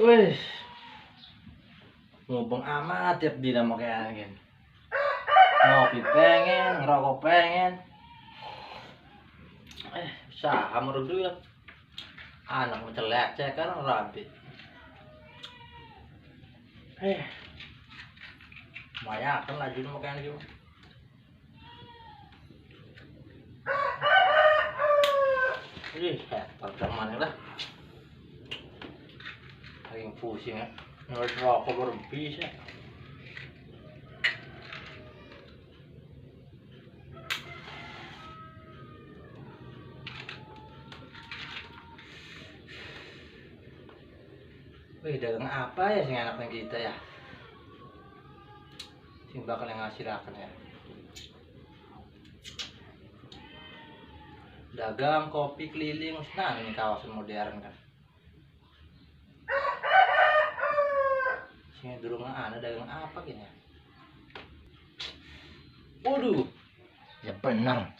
Wih, ngubeng amat tiap dina mau kayak gini. Ngopi pengen, ngerokok pengen. Usaha menurut dulu ya. Anak mencelek kan rabi. Mayakan lah juga mau kayak gitu. Hebat mana lah. Lagi pusing ya. Nggak rokok baru bisa. Wih, dagang apa ya sing anaknya kita ya? Sing bakal yang ngasilakan ya. Dagang kopi keliling, nah ini kawasan modern kan. Sing dulu mah ada dagang apa gini ya? Waduh, ya benar.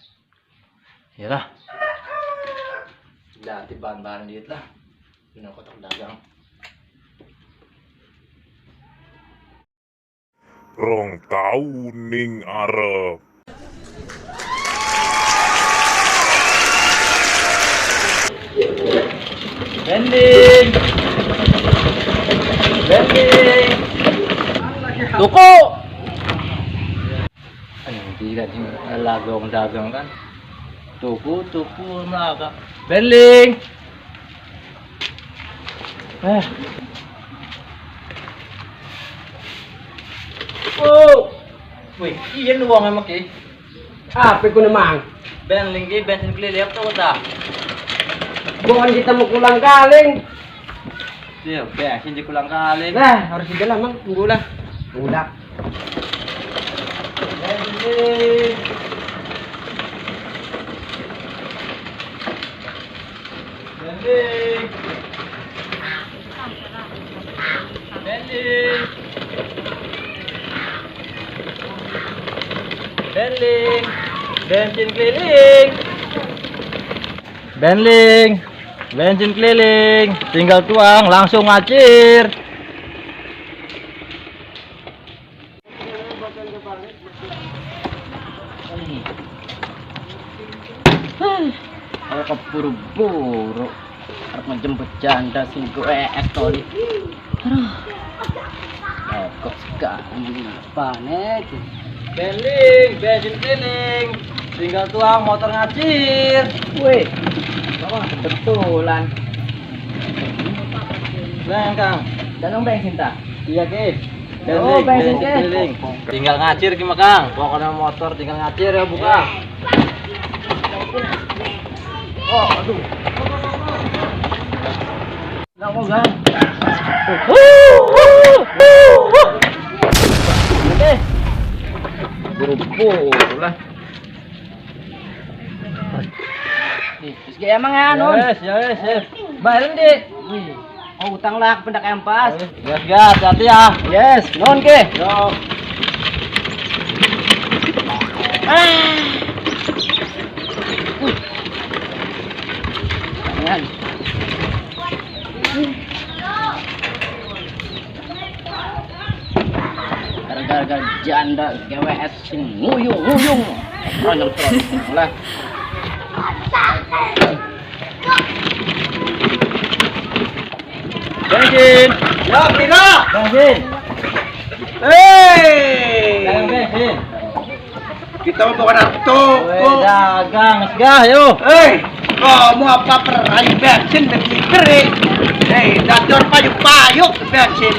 Yalah. Udah bahan-bahan diet lah. Bener kotak dagang. Rong tau ning arep. Bending. Tuku. Hindi kan dagang kan. Tuku naga. Bending. Oh. Wih, iyan uang emak eh. Apa ko naman? Bending ki bensin keliling tuh dah. Bukan kita mau pulang kaling. Iya, bensin di kulang kali. Nah, harus jalan mang, tunggulah. Tunggulah. Bending. Bending. Bending. Bending. Bensin keliling. Bending. Bensin keliling. Tinggal tuang, langsung ngacir. Kalau keburu-buru harus menjemput janda sih gue toli. Aduh, kok sekali panik. Bending, bensin keliling. Tinggal tuang, motor ngacir. Wih, kebetulan. Nah, Kang. Danong bensin tak? Iya, Ki. Oh, bensin, Ki. keliling. Tinggal ngacir gimana, Kang? Pokoknya motor tinggal ngacir ya, buka. Oh, aduh. Nggak mau, Kang. Oke. Buru-buru lah. Terus kayak emang ya, non? Yes. Bayarin, Dik. Oh, utang lah, pendak empas. Yes, hati-hati ya. Yes, non ke? Yo. Jangan. Gara-gara janda GWS sing nguyung. Ranjang terus lah. Bensin. Ya, Pira. Bensin. Hey! Bensin. Kita mau bawa toko. Dagang, segah yo. Hei, kamu apa peraih bensin bensin kering? Hei, dacor payuk-payuk bensin.